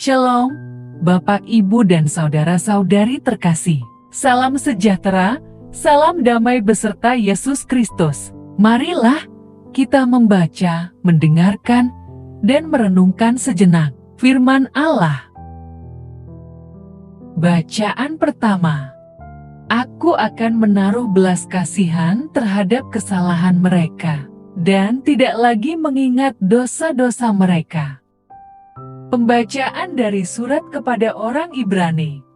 Shalom, Bapak, Ibu, dan saudara-saudari terkasih. Salam sejahtera, salam damai beserta Yesus Kristus. Marilah kita membaca, mendengarkan, dan merenungkan sejenak firman Allah. Bacaan pertama. Aku akan menaruh belas kasihan terhadap kesalahan mereka, dan tidak lagi mengingat dosa-dosa mereka. Pembacaan dari surat kepada orang Ibrani.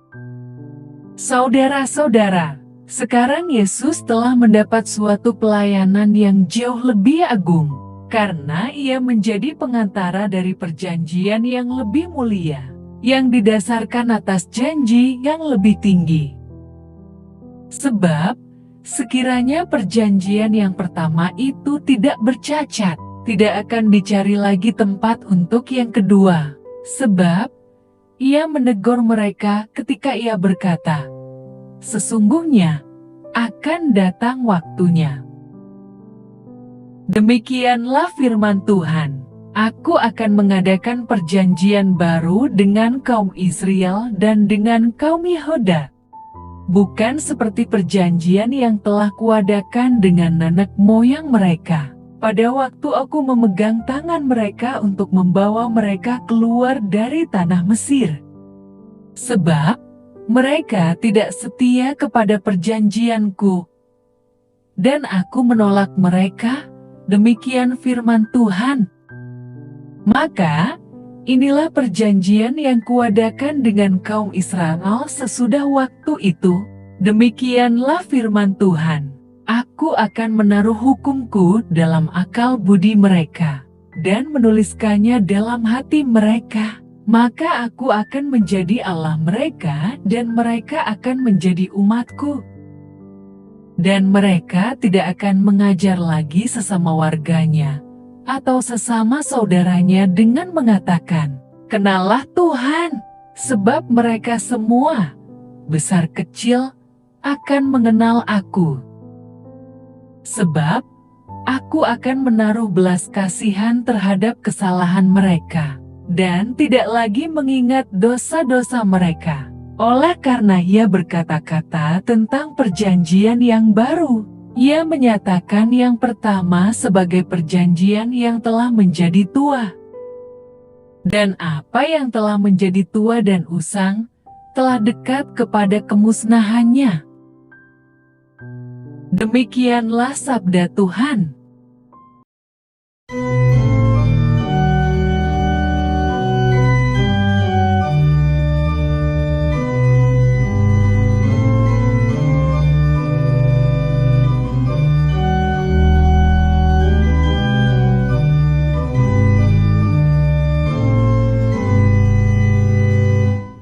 Saudara-saudara, sekarang Yesus telah mendapat suatu pelayanan yang jauh lebih agung, karena Ia menjadi pengantara dari perjanjian yang lebih mulia, yang didasarkan atas janji yang lebih tinggi. Sebab, sekiranya perjanjian yang pertama itu tidak bercacat, tidak akan dicari lagi tempat untuk yang kedua. Sebab, Ia menegur mereka ketika Ia berkata, "Sesungguhnya akan datang waktunya." Demikianlah firman Tuhan. Aku akan mengadakan perjanjian baru dengan kaum Israel dan dengan kaum Yehuda. Bukan seperti perjanjian yang telah kuadakan dengan nenek moyang mereka, pada waktu aku memegang tangan mereka untuk membawa mereka keluar dari tanah Mesir. Sebab, mereka tidak setia kepada perjanjianku, dan aku menolak mereka, demikian firman Tuhan. Maka, inilah perjanjian yang kuadakan dengan kaum Israel sesudah waktu itu, demikianlah firman Tuhan. Aku akan menaruh hukumku dalam akal budi mereka, dan menuliskannya dalam hati mereka. Maka aku akan menjadi Allah mereka, dan mereka akan menjadi umatku. Dan mereka tidak akan mengajar lagi sesama warganya, atau sesama saudaranya dengan mengatakan, "Kenallah Tuhan," sebab mereka semua, besar kecil, akan mengenal aku. Sebab, aku akan menaruh belas kasihan terhadap kesalahan mereka, dan tidak lagi mengingat dosa-dosa mereka. Oleh karena Ia berkata-kata tentang perjanjian yang baru, Ia menyatakan yang pertama sebagai perjanjian yang telah menjadi tua. Dan apa yang telah menjadi tua dan usang, telah dekat kepada kemusnahannya. Demikianlah sabda Tuhan.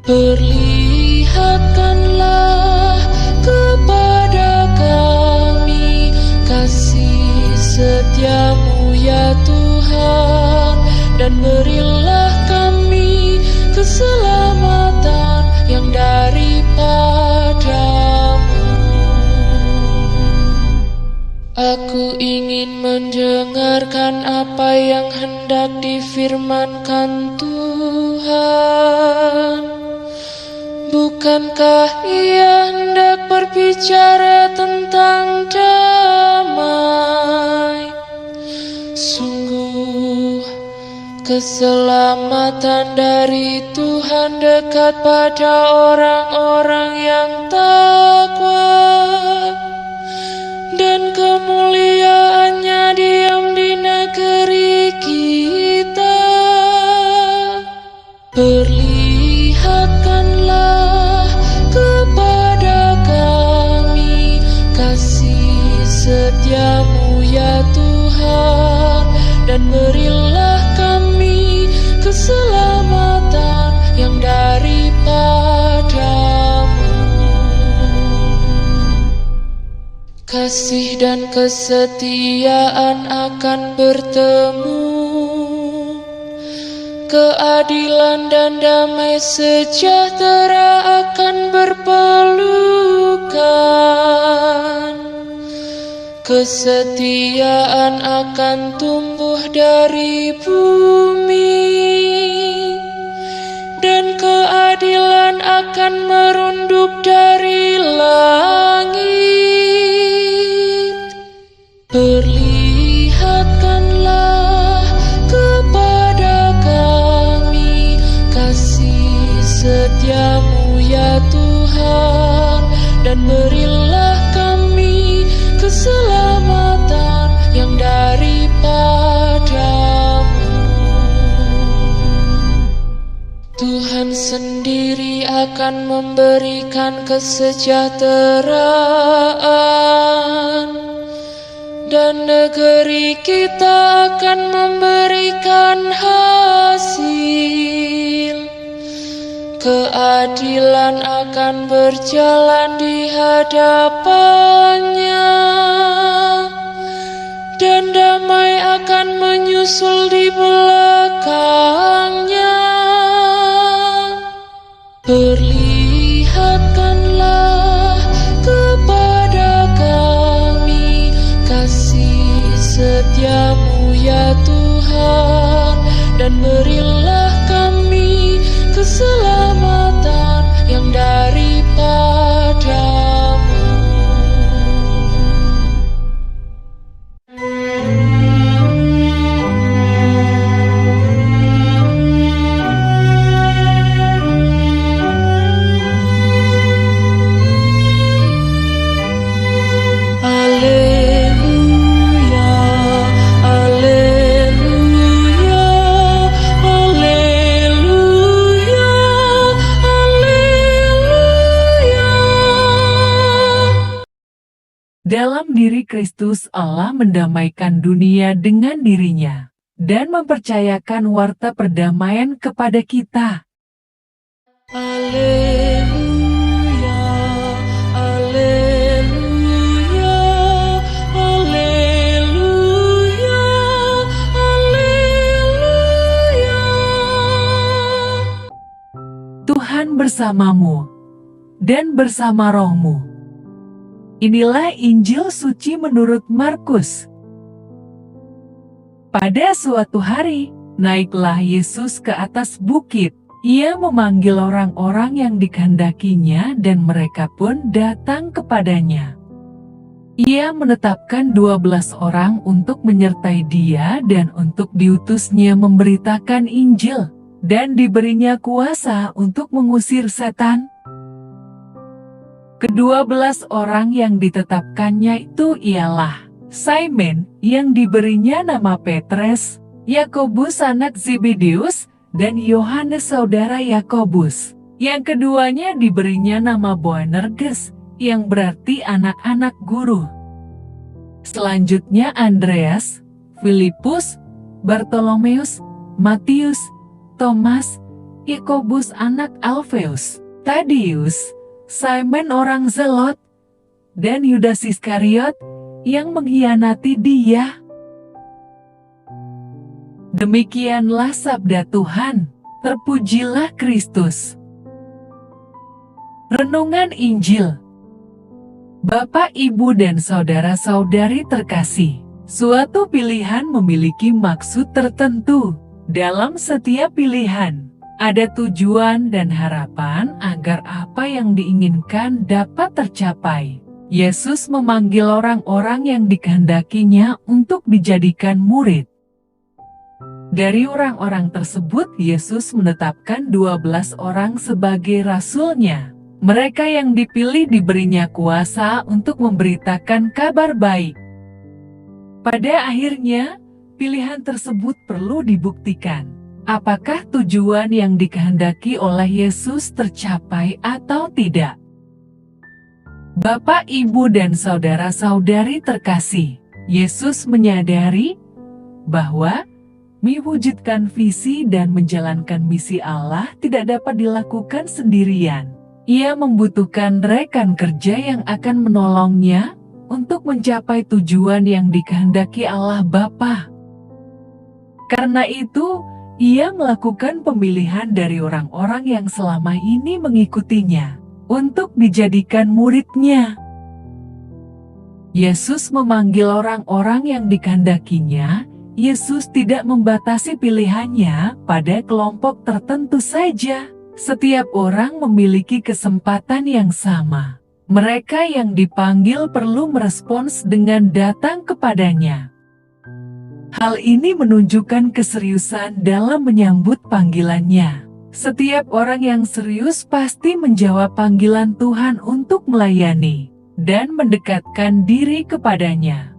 Perlihatkanlah kepada kami kasih setia-Mu ya Tuhan, dan berilah kami keselamatan yang daripada-Mu. Aku ingin mendengarkan apa yang hendak difirmankan Tuhan. Bukankah Ia hendak berbicara tentang damai? Sungguh, keselamatan dari Tuhan dekat pada orang-orang yang takwa, dan kemuliaan-Nya diam di negeri kita. Perlihatkanlah kepada kami kasih setia-Mu ya Tuhan, dan berilah kami keselamatan yang daripada-Mu. Kasih dan kesetiaan akan bertemu, keadilan dan damai sejahtera akan berpelukan. Kesetiaan akan tumbuh dari bumi, dan dan keadilan akan merunduk dari langit. Perlihatkanlah kepada kami kasih setia-Mu ya Tuhan, dan berilah kami keselamatan yang daripada-Mu. Tuhan sendiri akan memberikan kesejahteraan, dan negeri kita akan memberikan hasil. Keadilan akan berjalan di hadapannya, dan damai akan menyusul di belakangnya. Perlihatkanlah kepada kami kasih setia-Mu ya Tuhan, dan berilah kami keselamatan yang daripada-Mu. Alleluia, alleluia, alleluia, alleluia. Dalam diri Kristus Allah mendamaikan dunia dengan dirinya, dan mempercayakan warta perdamaian kepada kita. Alleluia, alleluia, alleluia, alleluia. Tuhan bersamamu, dan bersama rohmu. Inilah Injil suci menurut Markus. Pada suatu hari, naiklah Yesus ke atas bukit. Ia memanggil orang-orang yang dikehendakinya, dan mereka pun datang kepadanya. Ia menetapkan 12 orang untuk menyertai Dia dan untuk diutusnya memberitakan Injil, dan diberinya kuasa untuk mengusir setan. Ke-12 orang yang ditetapkannya itu ialah Simon yang diberinya nama Petrus, Yakobus anak Zebedeus, dan Yohanes saudara Yakobus. Yang keduanya diberinya nama Boanerges, yang berarti anak-anak guru. Selanjutnya Andreas, Filipus, Bartolomeus, Matius, Thomas, Yakobus anak Alfeus, Tadeus, Simon orang Zelot, dan Yudas Iskariot yang mengkhianati Dia. Demikianlah sabda Tuhan. Terpujilah Kristus. Renungan Injil. Bapak, Ibu, dan saudara-saudari terkasih, suatu pilihan memiliki maksud tertentu. Dalam setiap pilihan, ada tujuan dan harapan agar apa yang diinginkan dapat tercapai. Yesus memanggil orang-orang yang dikehendakinya untuk dijadikan murid. Dari orang-orang tersebut, Yesus menetapkan 12 orang sebagai rasul-Nya. Mereka yang dipilih diberinya kuasa untuk memberitakan kabar baik. Pada akhirnya, pilihan tersebut perlu dibuktikan. Apakah tujuan yang dikehendaki oleh Yesus tercapai atau tidak? Bapak, Ibu, dan saudara-saudari terkasih, Yesus menyadari bahwa mewujudkan visi dan menjalankan misi Allah tidak dapat dilakukan sendirian. Ia membutuhkan rekan kerja yang akan menolongnya untuk mencapai tujuan yang dikehendaki Allah Bapa. Karena itu, Ia melakukan pemilihan dari orang-orang yang selama ini mengikutinya untuk dijadikan murid-Nya. Yesus memanggil orang-orang yang dikehendakinya. Yesus tidak membatasi pilihannya pada kelompok tertentu saja. Setiap orang memiliki kesempatan yang sama. Mereka yang dipanggil perlu merespons dengan datang kepadanya. Hal ini menunjukkan keseriusan dalam menyambut panggilannya. Setiap orang yang serius pasti menjawab panggilan Tuhan untuk melayani dan mendekatkan diri kepadanya.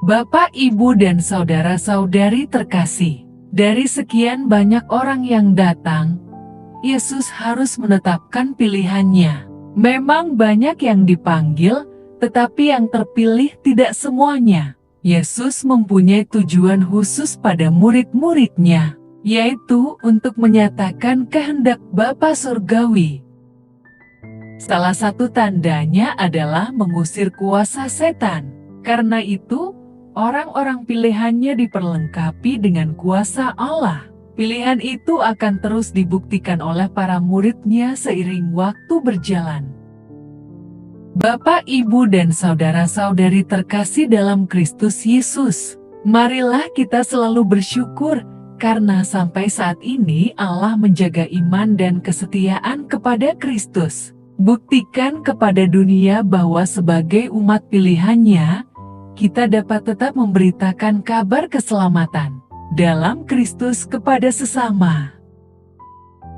Bapak, Ibu, dan saudara-saudari terkasih, dari sekian banyak orang yang datang, Yesus harus menetapkan pilihannya. Memang banyak yang dipanggil, tetapi yang terpilih tidak semuanya. Yesus mempunyai tujuan khusus pada murid-muridnya, yaitu untuk menyatakan kehendak Bapa Surgawi. Salah satu tandanya adalah mengusir kuasa setan. Karena itu, orang-orang pilihannya diperlengkapi dengan kuasa Allah. Pilihan itu akan terus dibuktikan oleh para muridnya seiring waktu berjalan. Bapak, Ibu, dan saudara-saudari terkasih dalam Kristus Yesus, marilah kita selalu bersyukur karena sampai saat ini Allah menjaga iman dan kesetiaan kepada Kristus. Buktikan kepada dunia bahwa sebagai umat pilihannya, kita dapat tetap memberitakan kabar keselamatan dalam Kristus kepada sesama.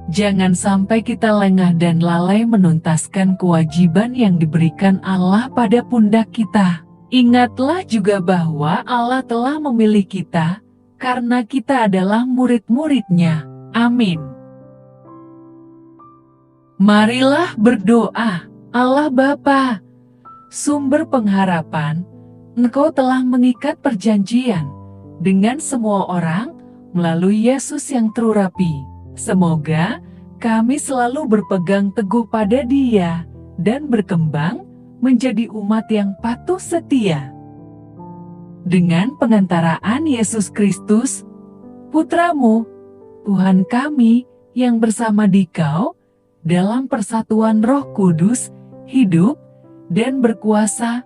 Jangan sampai kita lengah dan lalai menuntaskan kewajiban yang diberikan Allah pada pundak kita. Ingatlah juga bahwa Allah telah memilih kita, karena kita adalah murid-murid-Nya. Amin. Marilah berdoa. Allah Bapa, sumber pengharapan, Engkau telah mengikat perjanjian dengan semua orang melalui Yesus yang terurapi. Semoga kami selalu berpegang teguh pada Dia dan berkembang menjadi umat yang patuh setia. Dengan pengantaraan Yesus Kristus, Putra-Mu, Tuhan kami yang bersama Dikau, dalam persatuan Roh Kudus, hidup dan berkuasa,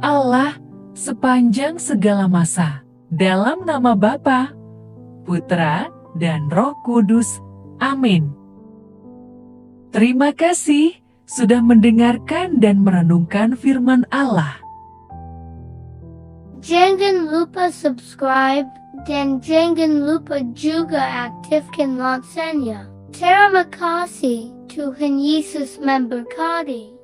Allah, sepanjang segala masa. Dalam nama Bapa, Putra, dan Roh Kudus. Amin. Terima kasih sudah mendengarkan dan merenungkan firman Allah. Jangan lupa subscribe dan jangan lupa juga aktifkan loncengnya. Terima kasih, Tuhan Yesus memberkati.